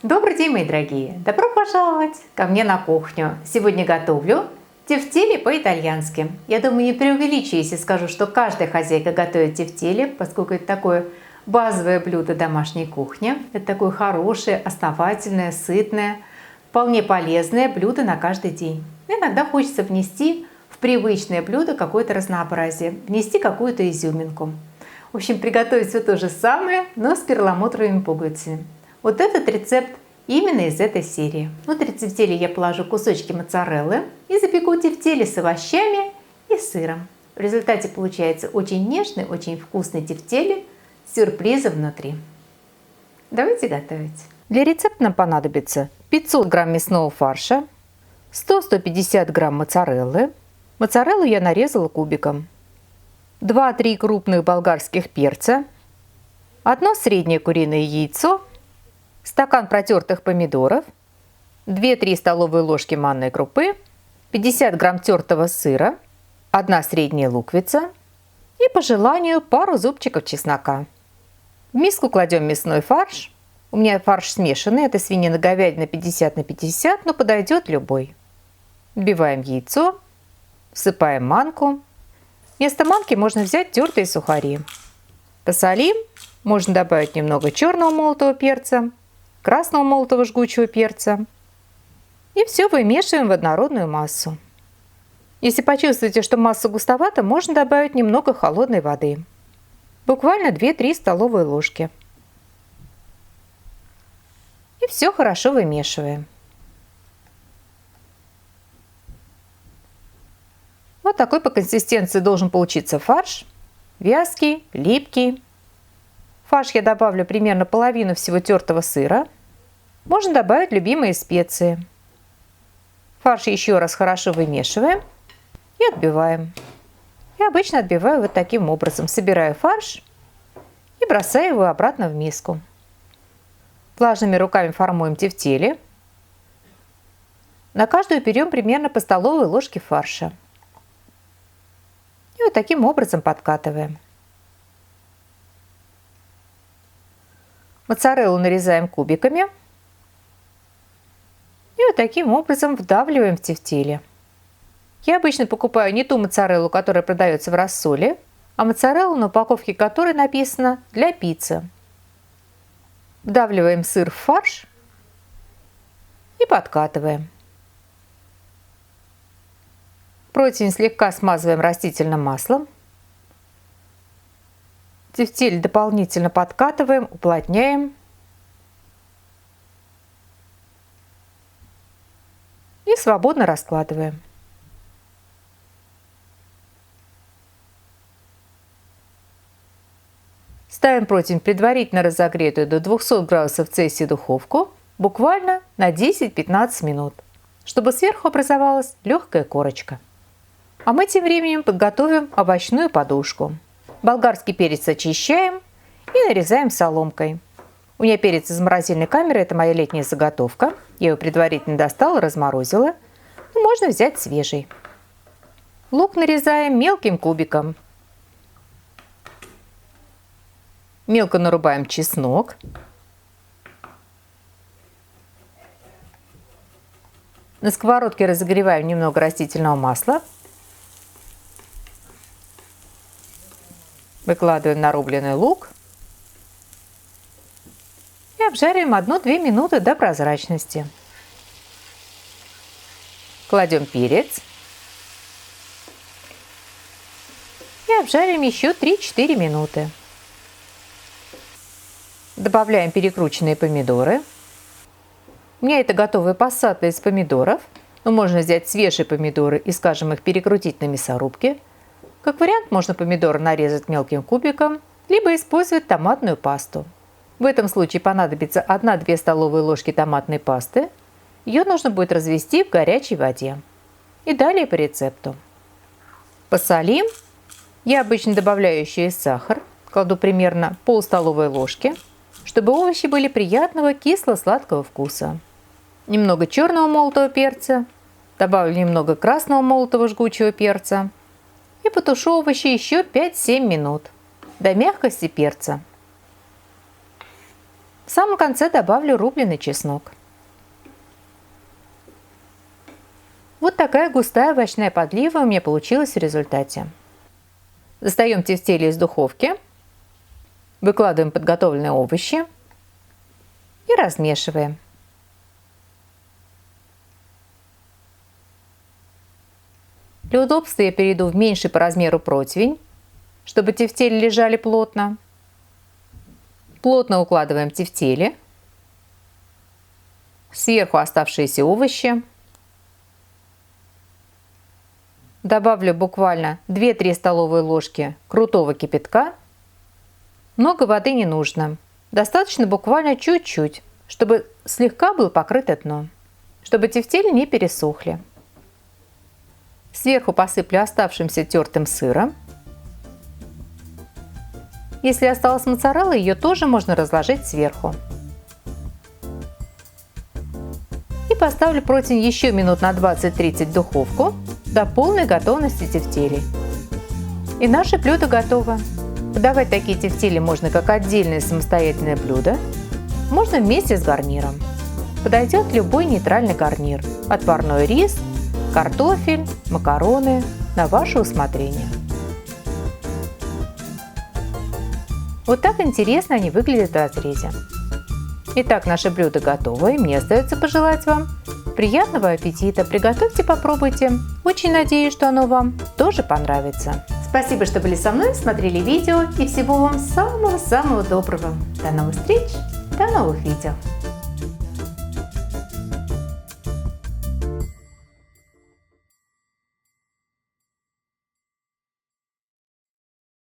Добрый день, мои дорогие! Добро пожаловать ко мне на кухню. Сегодня готовлю тефтели по-итальянски. Я думаю, не преувеличу, если скажу, что каждая хозяйка готовит тефтели, поскольку это такое базовое блюдо домашней кухни. Это такое хорошее, основательное, сытное, вполне полезное блюдо на каждый день. Иногда хочется внести в привычное блюдо какое-то разнообразие, внести какую-то изюминку. В общем, приготовить все то же самое, но с перламутровыми пуговицами. Вот этот рецепт именно из этой серии. Внутрь тефтели я положу кусочки моцареллы и запеку тефтели с овощами и сыром. В результате получается очень нежный, очень вкусный тефтели с сюрпризом внутри. Давайте готовить. Для рецепта нам понадобится 500 грамм мясного фарша, 100-150 грамм моцареллы. Моцареллу я нарезала кубиком. 2-3 крупных болгарских перца, 1 среднее куриное яйцо, стакан протертых помидоров, 2-3 столовые ложки манной крупы, 50 грамм тертого сыра, 1 средняя луковица и, по желанию, пару зубчиков чеснока. В миску кладем мясной фарш. У меня фарш смешанный, это свинина, говядина 50 на 50, но подойдет любой. Вбиваем яйцо, всыпаем манку. Вместо манки можно взять тертые сухари. Посолим, можно добавить немного черного молотого перца, красного молотого жгучего перца. И все вымешиваем в однородную массу. Если почувствуете, что масса густовата, можно добавить немного холодной воды. Буквально 2-3 столовые ложки. И все хорошо вымешиваем. Вот такой по консистенции должен получиться фарш. Вязкий, липкий. В фарш я добавлю примерно половину всего тертого сыра. Можно добавить любимые специи. Фарш еще раз хорошо вымешиваем и отбиваем. Я обычно отбиваю вот таким образом. Собираю фарш и бросаю его обратно в миску. Влажными руками формуем тефтели. На каждую берем примерно по столовой ложке фарша. И вот таким образом подкатываем. Моцареллу нарезаем кубиками. И вот таким образом вдавливаем в тефтели. Я обычно покупаю не ту моцареллу, которая продается в рассоле, а моцареллу, на упаковке которой написано «для пиццы». Вдавливаем сыр в фарш и подкатываем. Противень слегка смазываем растительным маслом. Тефтель дополнительно подкатываем, уплотняем. И свободно раскладываем. Ставим противень предварительно разогретую до 200 градусов Цельсия духовку буквально на 10-15 минут, чтобы сверху образовалась легкая корочка. А мы тем временем подготовим овощную подушку. Болгарский перец очищаем и нарезаем соломкой. У меня перец из морозильной камеры, это моя летняя заготовка. Я его предварительно достала, разморозила. Но можно взять свежий. Лук нарезаем мелким кубиком. Мелко нарубаем чеснок. На сковородке разогреваем немного растительного масла. Выкладываем нарубленный лук и обжариваем 1-2 минуты до прозрачности. Кладем перец и обжариваем еще 3-4 минуты. Добавляем перекрученные помидоры. У меня это готовая пассата из помидоров, но можно взять свежие помидоры и, скажем, их перекрутить на мясорубке. Как вариант, можно помидоры нарезать мелким кубиком, либо использовать томатную пасту. В этом случае понадобится 1-2 столовые ложки томатной пасты. Ее нужно будет развести в горячей воде. И далее по рецепту. Посолим. Я обычно добавляю еще и сахар. Кладу примерно пол столовой ложки, чтобы овощи были приятного кисло-сладкого вкуса. Немного черного молотого перца. Добавлю немного красного молотого жгучего перца. И потушу овощи еще 5-7 минут до мягкости перца. В самом конце добавлю рубленый чеснок. Вот такая густая овощная подлива у меня получилась в результате. Достаем тефтели из духовки, выкладываем подготовленные овощи и размешиваем. Для удобства я перейду в меньший по размеру противень, чтобы тефтели лежали плотно. Плотно укладываем тефтели, сверху оставшиеся овощи. Добавлю буквально 2-3 столовые ложки крутого кипятка. Много воды не нужно. Достаточно буквально чуть-чуть, чтобы слегка было покрыто дно, чтобы тефтели не пересохли. Сверху посыплю оставшимся тертым сыром. Если осталась моцарелла, ее тоже можно разложить сверху. И поставлю противень еще минут на 20-30 в духовку до полной готовности тефтелей. И наше блюдо готово. Подавать такие тефтели можно как отдельное самостоятельное блюдо, можно вместе с гарниром. Подойдет любой нейтральный гарнир – отварной рис, картофель, макароны на ваше усмотрение. Вот так интересно они выглядят в разрезе. Итак, наше блюдо готово, и мне остается пожелать вам приятного аппетита. Приготовьте, попробуйте. Очень надеюсь, что оно вам тоже понравится. Спасибо, что были со мной, смотрели видео, и всего вам самого-самого доброго. До новых встреч, до новых видео.